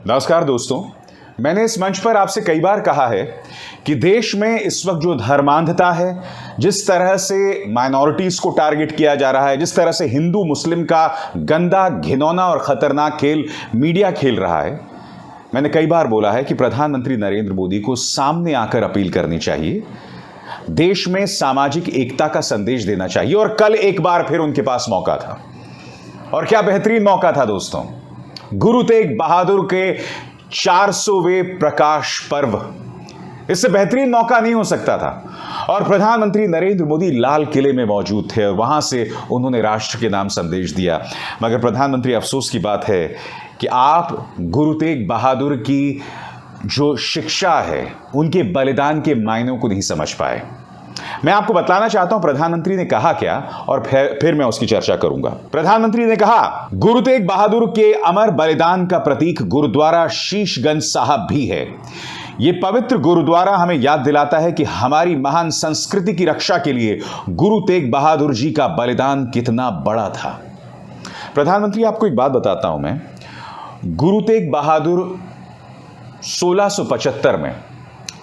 नमस्कार दोस्तों, मैंने इस मंच पर आपसे कई बार कहा है कि देश में इस वक्त जो धर्मांधता है, जिस तरह से माइनॉरिटीज को टारगेट किया जा रहा है, जिस तरह से हिंदू मुस्लिम का गंदा, घिनौना और खतरनाक खेल मीडिया खेल रहा है, मैंने कई बार बोला है कि प्रधानमंत्री नरेंद्र मोदी को सामने आकर अपील करनी चाहिए, देश में सामाजिक एकता का संदेश देना चाहिए। और कल एक बार फिर उनके पास मौका था, और क्या बेहतरीन मौका था दोस्तों। गुरु तेग बहादुर के 400वें प्रकाश पर्व, इससे बेहतरीन मौका नहीं हो सकता था। और प्रधानमंत्री नरेंद्र मोदी लाल किले में मौजूद थे और वहां से उन्होंने राष्ट्र के नाम संदेश दिया। मगर प्रधानमंत्री, अफसोस की बात है कि आप गुरु तेग बहादुर की जो शिक्षा है, उनके बलिदान के मायनों को नहीं समझ पाए। मैं आपको बतलाना चाहता हूं प्रधानमंत्री ने कहा क्या, और फिर मैं उसकी चर्चा करूंगा। प्रधानमंत्री ने कहा, गुरु तेग बहादुर के अमर बलिदान का प्रतीक गुरुद्वारा शीशगंज साहब भी है। यह पवित्र गुरुद्वारा हमें याद दिलाता है कि हमारी महान संस्कृति की रक्षा के लिए गुरु तेग बहादुर जी का बलिदान कितना बड़ा था। प्रधानमंत्री, आपको एक बात बताता हूं मैं। गुरु तेग बहादुर 1675 में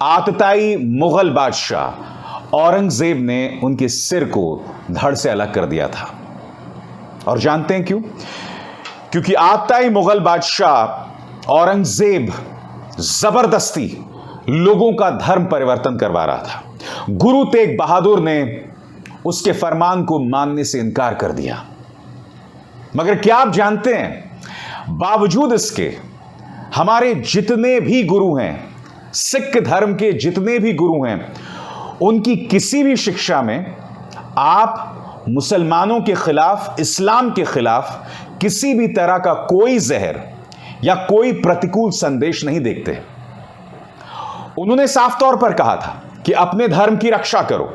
आतताई मुगल बादशाह औरंगजेब ने उनके सिर को धड़ से अलग कर दिया था। और जानते हैं क्यों? क्योंकि आतताई मुगल बादशाह औरंगजेब जबरदस्ती लोगों का धर्म परिवर्तन करवा रहा था। गुरु तेग बहादुर ने उसके फरमान को मानने से इनकार कर दिया। मगर क्या आप जानते हैं, बावजूद इसके हमारे जितने भी गुरु हैं, सिख धर्म के जितने भी गुरु हैं, उनकी किसी भी शिक्षा में आप मुसलमानों के खिलाफ, इस्लाम के खिलाफ किसी भी तरह का कोई जहर या कोई प्रतिकूल संदेश नहीं देखते। उन्होंने साफ तौर पर कहा था कि अपने धर्म की रक्षा करो।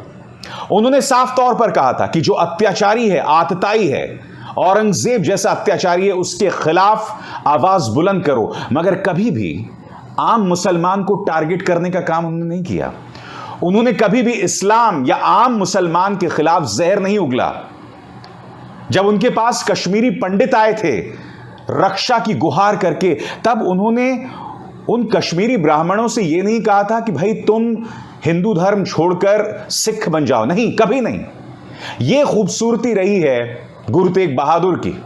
उन्होंने साफ तौर पर कहा था कि जो अत्याचारी है, आतताई है, औरंगजेब जैसा अत्याचारी है, उसके खिलाफ आवाज बुलंद करो। मगर कभी भी आम मुसलमान को टारगेट करने का काम उन्होंने नहीं किया। उन्होंने कभी भी इस्लाम या आम मुसलमान के खिलाफ जहर नहीं उगला। जब उनके पास कश्मीरी पंडित आए थे रक्षा की गुहार करके, तब उन्होंने उन कश्मीरी ब्राह्मणों से यह नहीं कहा था कि भाई तुम हिंदू धर्म छोड़कर सिख बन जाओ। नहीं, कभी नहीं। यह खूबसूरती रही है गुरु तेग बहादुर की।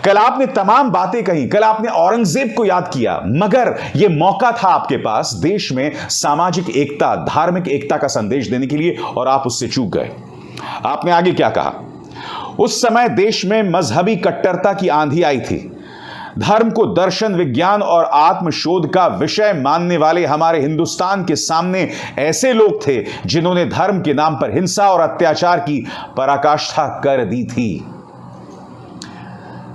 कल आपने तमाम बातें कही, कल आपने औरंगजेब को याद किया, मगर यह मौका था आपके पास देश में सामाजिक एकता, धार्मिक एकता का संदेश देने के लिए, और आप उससे चूक गए। आपने आगे क्या कहा? उस समय देश में मजहबी कट्टरता की आंधी आई थी। धर्म को दर्शन, विज्ञान और आत्मशोध का विषय मानने वाले हमारे हिंदुस्तान के सामने ऐसे लोग थे जिन्होंने धर्म के नाम पर हिंसा और अत्याचार की पराकाष्ठा कर दी थी।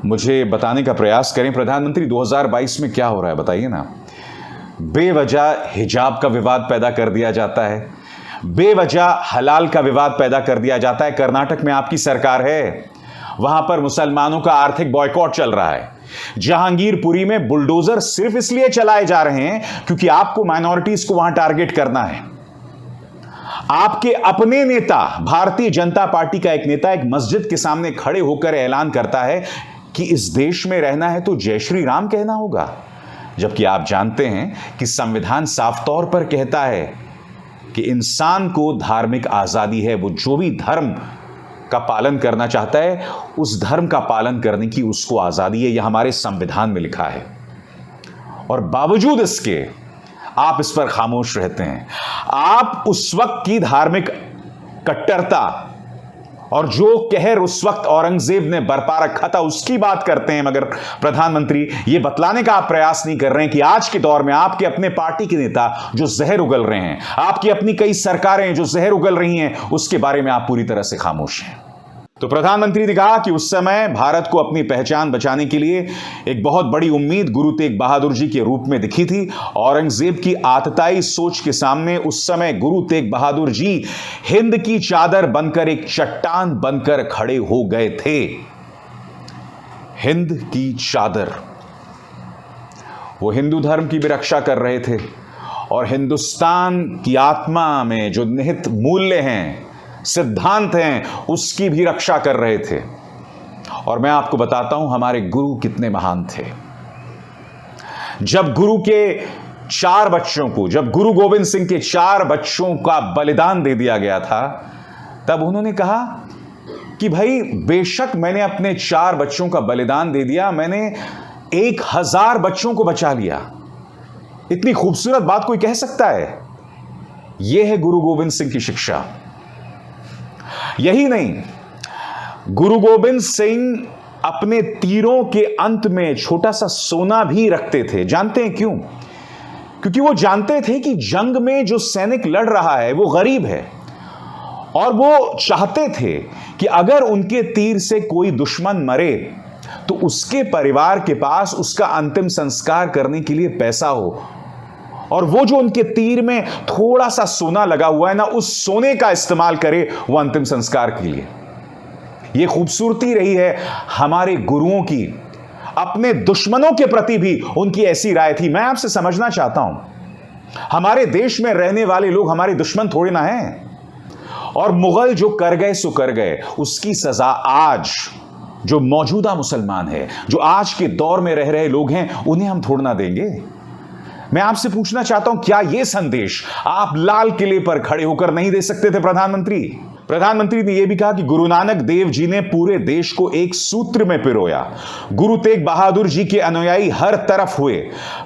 मुझे बताने का प्रयास करें प्रधानमंत्री, 2022 में क्या हो रहा है बताइए ना। बेवजह हिजाब का विवाद पैदा कर दिया जाता है, बेवजह हलाल का विवाद पैदा कर दिया जाता है। कर्नाटक में आपकी सरकार है, वहां पर मुसलमानों का आर्थिक बॉयकॉट चल रहा है। जहांगीरपुरी में बुलडोजर सिर्फ इसलिए चलाए जा रहे हैं क्योंकि आपको माइनॉरिटीज को वहां टारगेट करना है। आपके अपने नेता, भारतीय जनता पार्टी का एक नेता, एक मस्जिद के सामने खड़े होकर ऐलान करता है कि इस देश में रहना है तो जय श्री राम कहना होगा, जबकि आप जानते हैं कि संविधान साफ तौर पर कहता है कि इंसान को धार्मिक आजादी है। वो जो भी धर्म का पालन करना चाहता है, उस धर्म का पालन करने की उसको आजादी है। यह हमारे संविधान में लिखा है, और बावजूद इसके आप इस पर खामोश रहते हैं। आप उस वक्त की धार्मिक कट्टरता और जो कहर उस वक्त औरंगजेब ने बरपा रखा था उसकी बात करते हैं। मगर प्रधानमंत्री, यह बतलाने का आप प्रयास नहीं कर रहे हैं कि आज के दौर में आपके अपने पार्टी के नेता जो जहर उगल रहे हैं, आपकी अपनी कई सरकारें जो जहर उगल रही हैं, उसके बारे में आप पूरी तरह से खामोश हैं। तो प्रधानमंत्री ने कहा कि उस समय भारत को अपनी पहचान बचाने के लिए एक बहुत बड़ी उम्मीद गुरु तेग बहादुर जी के रूप में दिखी थी। औरंगजेब की आतताई सोच के सामने उस समय गुरु तेग बहादुर जी हिंद की चादर बनकर, एक चट्टान बनकर खड़े हो गए थे। हिंद की चादर, वो हिंदू धर्म की भी रक्षा कर रहे थे, और हिंदुस्तान की आत्मा में जो निहित मूल्य हैं, सिद्धांत हैं, उसकी भी रक्षा कर रहे थे। और मैं आपको बताता हूं हमारे गुरु कितने महान थे। जब जब गुरु गोविंद सिंह के 4 बच्चों का बलिदान दे दिया गया था, तब उन्होंने कहा कि भाई बेशक मैंने अपने 4 बच्चों का बलिदान दे दिया, मैंने 1000 बच्चों को बचा लिया। इतनी खूबसूरत बात कोई कह सकता है? यह है गुरु गोविंद सिंह की शिक्षा। यही नहीं, गुरु गोविंद सिंह अपने तीरों के अंत में छोटा सा सोना भी रखते थे। जानते हैं क्यों? क्योंकि वो जानते थे कि जंग में जो सैनिक लड़ रहा है वो गरीब है, और वो चाहते थे कि अगर उनके तीर से कोई दुश्मन मरे तो उसके परिवार के पास उसका अंतिम संस्कार करने के लिए पैसा हो, और वो जो उनके तीर में थोड़ा सा सोना लगा हुआ है ना, उस सोने का इस्तेमाल करे वो अंतिम संस्कार के लिए। ये खूबसूरती रही है हमारे गुरुओं की। अपने दुश्मनों के प्रति भी उनकी ऐसी राय थी। मैं आपसे समझना चाहता हूं, हमारे देश में रहने वाले लोग हमारे दुश्मन थोड़े ना हैं, और मुगल जो कर गए सो कर गए, उसकी सजा आज जो मौजूदा मुसलमान है, जो आज के दौर में रह रहे लोग हैं, उन्हें हम थोड़ा ना देंगे। मैं आपसे पूछना चाहता हूं, क्या यह संदेश आप लाल किले पर खड़े होकर नहीं दे सकते थे? प्रधानमंत्री ने यह भी कहा कि गुरु नानक देव जी ने पूरे देश को एक सूत्र में पिरोया। गुरु तेग बहादुर जी के अनुयायी हर तरफ हुए।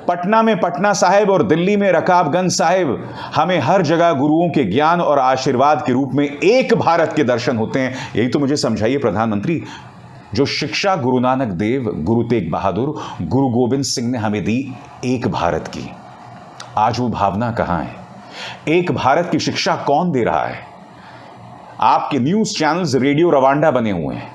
पटना में पटना साहिब और दिल्ली में रकाबगंज साहिब, हमें हर जगह गुरुओं के ज्ञान और आशीर्वाद के रूप में एक भारत के दर्शन होते हैं। यही तो मुझे समझाइए प्रधानमंत्री, जो शिक्षा गुरु नानक देव, गुरु तेग बहादुर, गुरु गोविंद सिंह ने हमें दी एक भारत की, आज वो भावना कहां है? एक भारत की शिक्षा कौन दे रहा है? आपके न्यूज चैनल्स रेडियो रवांडा बने हुए हैं।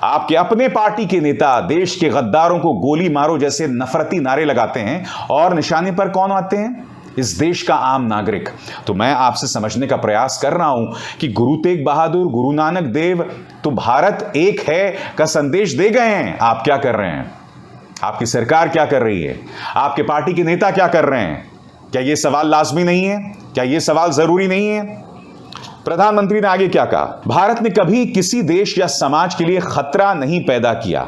आपके अपने पार्टी के नेता देश के गद्दारों को गोली मारो जैसे नफरती नारे लगाते हैं, और निशाने पर कौन आते हैं? इस देश का आम नागरिक। तो मैं आपसे समझने का प्रयास कर रहा हूं कि गुरु तेग बहादुर, गुरु नानक देव तो भारत एक है का संदेश दे गए हैं। आप क्या कर रहे हैं? आपकी सरकार क्या कर रही है? आपके पार्टी के नेता क्या कर रहे हैं? क्या यह सवाल लाजमी नहीं है? क्या यह सवाल जरूरी नहीं है? प्रधानमंत्री ने आगे क्या कहा? भारत ने कभी किसी देश या समाज के लिए खतरा नहीं पैदा किया।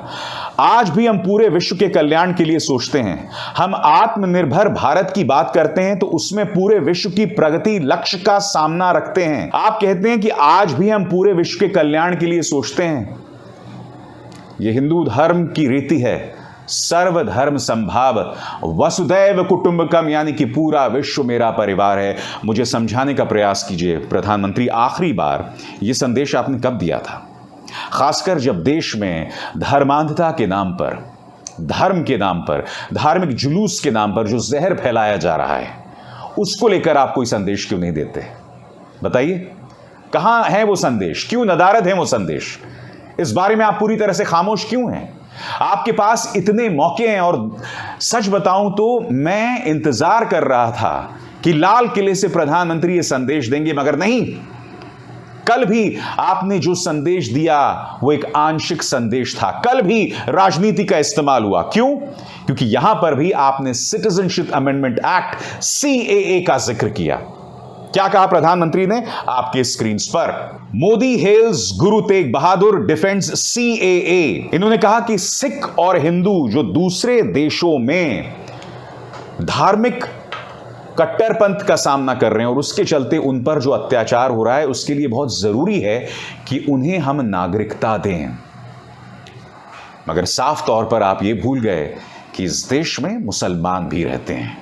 आज भी हम पूरे विश्व के कल्याण के लिए सोचते हैं। हम आत्मनिर्भर भारत की बात करते हैं तो उसमें पूरे विश्व की प्रगति लक्ष्य का सामना रखते हैं। आप कहते हैं कि आज भी हम पूरे विश्व के कल्याण के लिए सोचते हैं। यह हिंदू धर्म की रीति है, सर्वधर्म संभाव, वसुदैव कुटुंबकम, यानी कि पूरा विश्व मेरा परिवार है। मुझे समझाने का प्रयास कीजिए प्रधानमंत्री, आखिरी बार यह संदेश आपने कब दिया था? खासकर जब देश में धर्मांधता के नाम पर, धर्म के नाम पर, धार्मिक जुलूस के नाम पर जो जहर फैलाया जा रहा है, उसको लेकर आप कोई संदेश क्यों नहीं देते? बताइए, कहां है वो संदेश? क्यों नदारद है वो संदेश? इस बारे में आप पूरी तरह से खामोश क्यों हैं? आपके पास इतने मौके हैं, और सच बताऊं तो मैं इंतजार कर रहा था कि लाल किले से प्रधानमंत्री ये संदेश देंगे, मगर नहीं। कल भी आपने जो संदेश दिया वो एक आंशिक संदेश था। कल भी राजनीति का इस्तेमाल हुआ। क्यों? क्योंकि यहां पर भी आपने सिटीजनशिप अमेंडमेंट एक्ट CAA का जिक्र किया। क्या कहा प्रधानमंत्री ने? आपके स्क्रीन पर, मोदी हेल्स गुरु तेग बहादुर, डिफेंड्स CAA। इन्होंने कहा कि सिख और हिंदू जो दूसरे देशों में धार्मिक कट्टरपंथ का सामना कर रहे हैं और उसके चलते उन पर जो अत्याचार हो रहा है, उसके लिए बहुत जरूरी है कि उन्हें हम नागरिकता दें। मगर साफ तौर पर आप ये भूल गए कि इस देश में मुसलमान भी रहते हैं।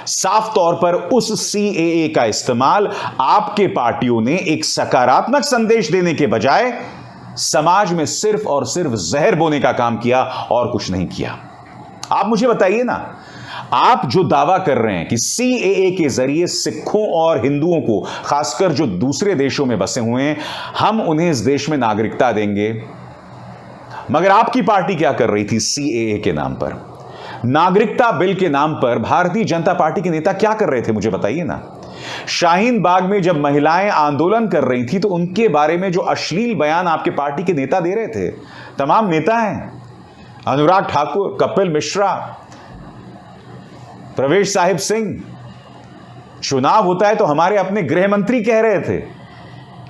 साफ तौर पर उस CAA का इस्तेमाल आपके पार्टियों ने एक सकारात्मक संदेश देने के बजाय समाज में सिर्फ और सिर्फ जहर बोने का काम किया और कुछ नहीं किया। आप मुझे बताइए ना, आप जो दावा कर रहे हैं कि CAA के जरिए सिखों और हिंदुओं को, खासकर जो दूसरे देशों में बसे हुए हैं, हम उन्हें इस देश में नागरिकता देंगे, मगर आपकी पार्टी क्या कर रही थी CAA के नाम पर? नागरिकता बिल के नाम पर भारतीय जनता पार्टी के नेता क्या कर रहे थे? मुझे बताइए ना। शाहीन बाग में जब महिलाएं आंदोलन कर रही थी तो उनके बारे में जो अश्लील बयान आपके पार्टी के नेता दे रहे थे, तमाम नेता हैं, अनुराग ठाकुर, कपिल मिश्रा, प्रवेश साहिब सिंह, चुनाव होता है तो हमारे अपने गृह मंत्री कह रहे थे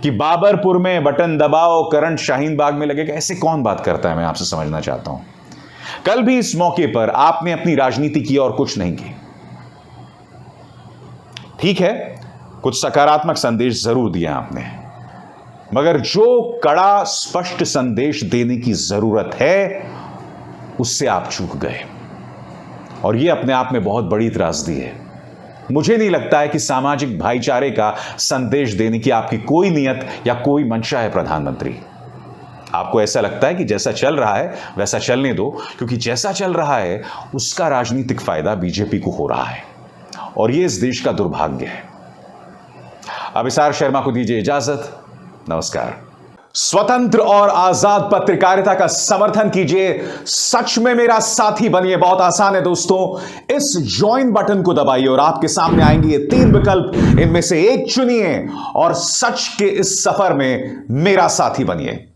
कि बाबरपुर में बटन दबाओ, करंट शाहीन बाग में लगेगा। ऐसे कौन बात करता है? मैं आपसे समझना चाहता हूं। कल भी इस मौके पर आपने अपनी राजनीति की और कुछ नहीं की। ठीक है, कुछ सकारात्मक संदेश जरूर दिया आपने, मगर जो कड़ा स्पष्ट संदेश देने की जरूरत है उससे आप चूक गए, और यह अपने आप में बहुत बड़ी त्रासदी है। मुझे नहीं लगता है कि सामाजिक भाईचारे का संदेश देने की आपकी कोई नियत या कोई मंशा है प्रधानमंत्री। आपको ऐसा लगता है कि जैसा चल रहा है वैसा चलने दो, क्योंकि जैसा चल रहा है उसका राजनीतिक फायदा बीजेपी को हो रहा है, और यह इस देश का दुर्भाग्य है। अभिसार शर्मा को दीजिए इजाजत। नमस्कार। स्वतंत्र और आजाद पत्रकारिता का समर्थन कीजिए, सच में मेरा साथी बनिए। बहुत आसान है दोस्तों, इस ज्वाइन बटन को दबाइए और आपके सामने आएंगे ये 3 विकल्प, इनमें से एक चुनिए और सच के इस सफर में मेरा साथी बनिए।